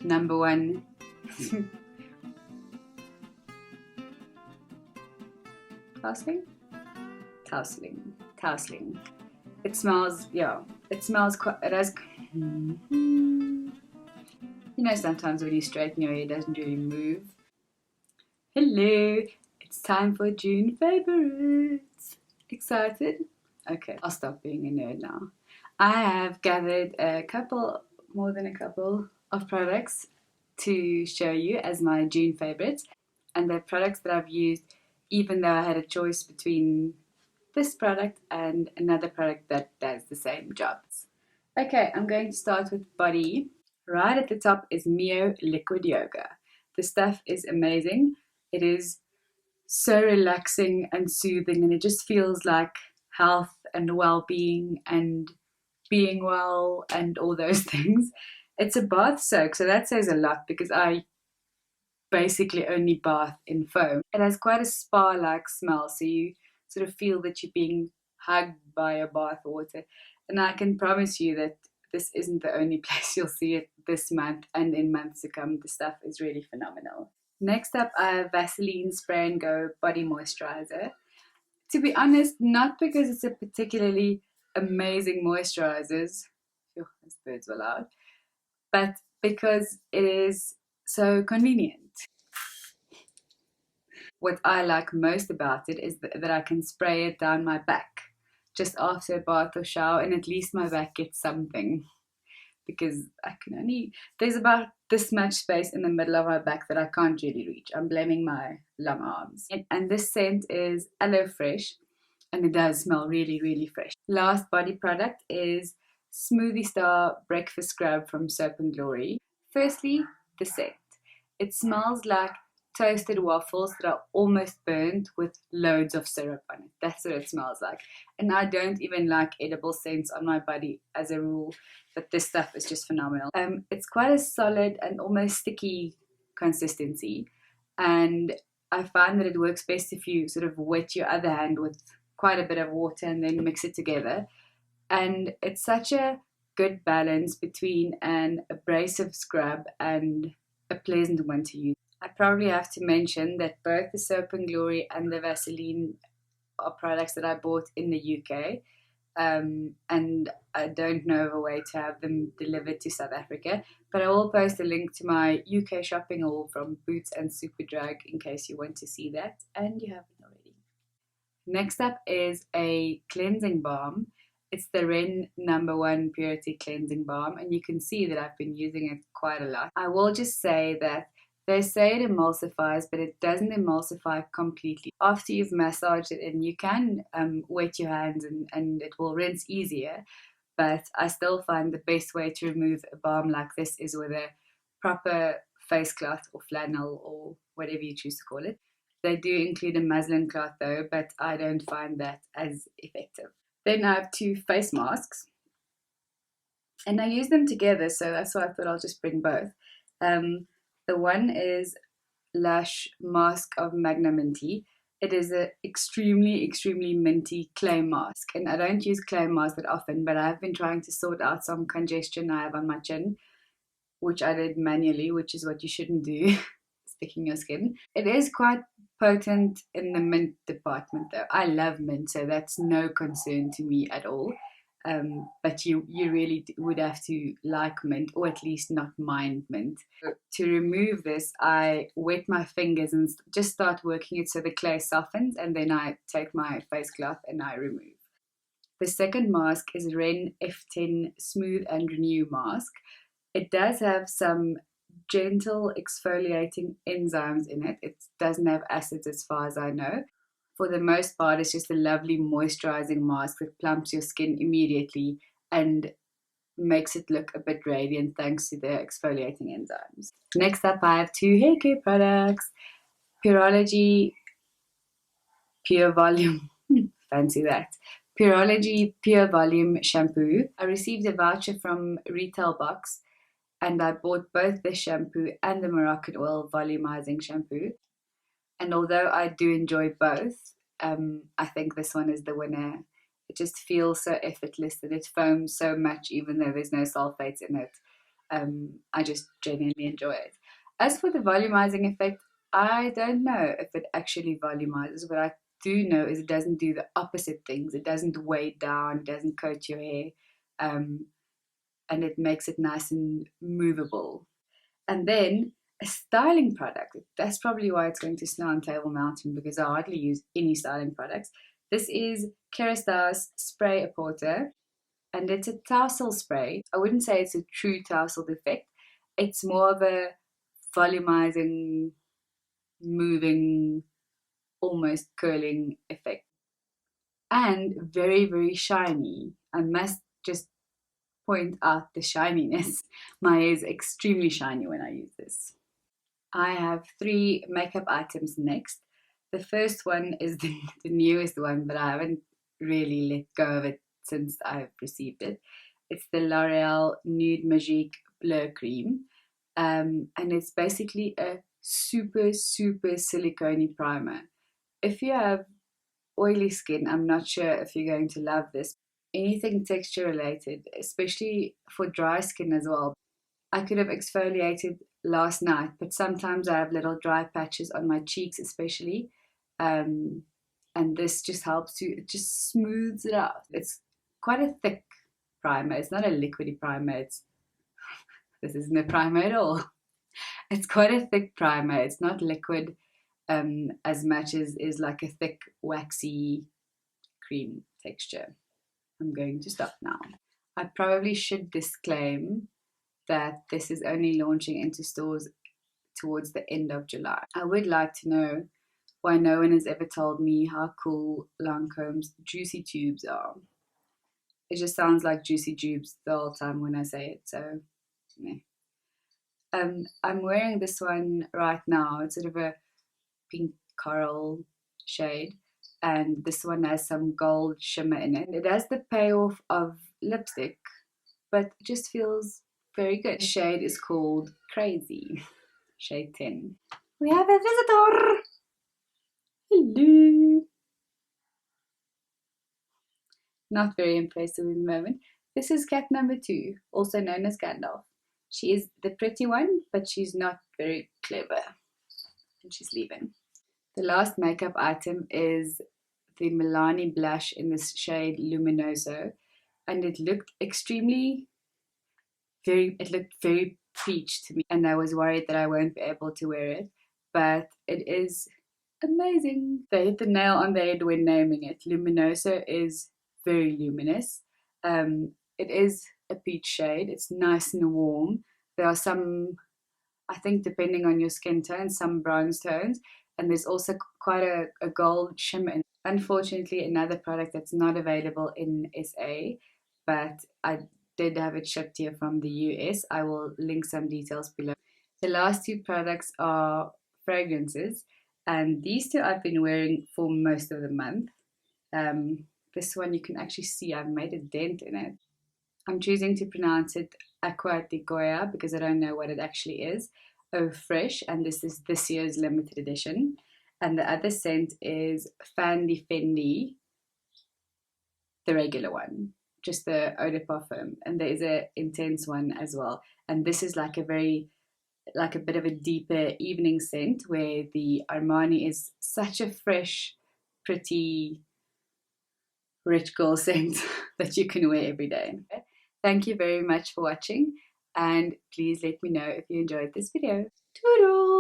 number one. Tousling. It smells, yeah, it smells quite, it has, you know, sometimes when you straighten your hair, it doesn't really move. Hello, it's time for June favorites. Excited? Okay, I'll stop being a nerd now. I have gathered more than a couple of products to show you as my June favorites, and they're products that I've used even though I had a choice between this product and another product that does the same jobs. Okay, I'm going to start with body. Right at the top is Mio Liquid Yoga. The stuff is amazing. It is so relaxing and soothing, and it just feels like health and well-being and being well and all those things. It's a bath soak, so that says a lot because I basically only bath in foam. It has quite a spa-like smell, so you sort of feel that you're being hugged by a bath water. And I can promise you that this isn't the only place you'll see it this month and in months to come. The stuff is really phenomenal. Next up, I have Vaseline Spray and Go Body Moisturiser. To be honest, not because it's a particularly amazing moisturiser, those birds were loud, but because it is so convenient. What I like most about it is that I can spray it down my back just after a bath or shower, and at least my back gets something, because there's about this much space in the middle of my back that I can't really reach. I'm blaming my long arms. And this scent is Aloe Fresh, and it does smell really, really fresh. Last body product is Smoothie Star Breakfast Scrub from Soap & Glory. Firstly, the scent. It smells like toasted waffles that are almost burnt with loads of syrup on it. That's what it smells like. And I don't even like edible scents on my body as a rule, but this stuff is just phenomenal. It's quite a solid and almost sticky consistency, and I find that it works best if you sort of wet your other hand with quite a bit of water and then mix it together. And it's such a good balance between an abrasive scrub and a pleasant one to use. I probably have to mention that both the Soap & Glory and the Vaseline are products that I bought in the UK, and I don't know of a way to have them delivered to South Africa, but I will post a link to my UK shopping haul from Boots and Superdrug in case you want to see that, and you haven't already. Next up is a cleansing balm. It's the Ren No. 1 Purity Cleansing Balm, and you can see that I've been using it quite a lot. I will just say that they say it emulsifies, but it doesn't emulsify completely. After you've massaged it in, you can wet your hands and it will rinse easier, but I still find the best way to remove a balm like this is with a proper face cloth or flannel or whatever you choose to call it. They do include a muslin cloth though, but I don't find that as effective. Then I have 2 face masks, and I use them together, so that's why I thought I'll just bring both. The one is LUSH Mask of Magnaminty. It is an extremely, extremely minty clay mask, and I don't use clay masks that often, but I've been trying to sort out some congestion I have on my chin, which I did manually, which is what you shouldn't do, sticking your skin. It is quite potent in the mint department though. I love mint, so that's no concern to me at all. But you really would have to like mint, or at least not mind mint. To remove this, I wet my fingers and just start working it so the clay softens, and then I take my face cloth and I remove. The second mask is Ren F10 Smooth and Renew Mask. It does have some gentle exfoliating enzymes in it. It doesn't have acids as far as I know. For the most part, it's just a lovely moisturizing mask that plumps your skin immediately and makes it look a bit radiant thanks to the exfoliating enzymes. Next up, I have 2 hair care products. Pureology Pure Volume, fancy that. Pureology Pure Volume Shampoo. I received a voucher from Retail Box, and I bought both the shampoo and the Moroccan Oil Volumizing Shampoo. And although I do enjoy both, I think this one is the winner. It just feels so effortless, that it foams so much even though there's no sulfates in it. I just genuinely enjoy it. As for the volumizing effect, I don't know if it actually volumizes. What I do know is it doesn't do the opposite things. It doesn't weigh down, it doesn't coat your hair, um, and it makes it nice and movable. And then a styling product. That's probably why it's going to snow on Table Mountain, because I hardly use any styling products. This is Kerastase Spray-a-Porter, and it's a tassel spray. I wouldn't say it's a true tassel effect. It's more of a volumizing, moving, almost curling effect. And very, very shiny. I must just point out the shininess. My hair is extremely shiny when I use this. I have 3 makeup items next. The first one is the newest one, but I haven't really let go of it since I've received it. It's the L'Oreal Nude Magique Blur Cream. And it's basically a super, super silicone primer. If you have oily skin, I'm not sure if you're going to love this. Anything texture related, especially for dry skin as well. I could have exfoliated last night, but sometimes I have little dry patches on my cheeks, especially. And this just helps to, it just smooths it out. It's quite a thick primer. It's not a liquidy primer. This isn't a primer at all. It's quite a thick primer. It's not liquid as much as is like a thick, waxy cream texture. I'm going to stop now. I probably should disclaim that this is only launching into stores towards the end of July. I would like to know why no one has ever told me how cool Lancome's Juicy Tubes are. It just sounds like Juicy Tubes the whole time when I say it, so meh. I'm wearing this one right now. It's sort of a pink coral shade, and this one has some gold shimmer in it. It has the payoff of lipstick, but it just feels very good. The shade is called Crazy, shade 10. We have a visitor! Hello! Not very impressive in the moment. This is cat number 2, also known as Gandalf. She is the pretty one, but she's not very clever. And she's leaving. The last makeup item is the Milani blush in this shade Luminoso. And it looked very peach to me. And I was worried that I won't be able to wear it. But it is amazing. They hit the nail on the head when naming it. Luminoso is very luminous. It is a peach shade. It's nice and warm. There are some, I think depending on your skin tone, some bronze tones, and there's also quite a gold shimmer. Unfortunately, another product that's not available in SA, but I did have it shipped here from the US. I will link some details below. The last 2 products are fragrances, and these 2 I've been wearing for most of the month. This one you can actually see I've made a dent in it. I'm choosing to pronounce it Acqua di Gioia because I don't know what it actually is. Oh, Fraiche, and this is this year's limited edition. And the other scent is Fendi, the regular one, just the eau de parfum. And there is an intense one as well. And this is like a bit of a deeper evening scent, where the Armani is such a fresh, pretty, rich girl scent that you can wear every day. Thank you very much for watching, and please let me know if you enjoyed this video. Toodles!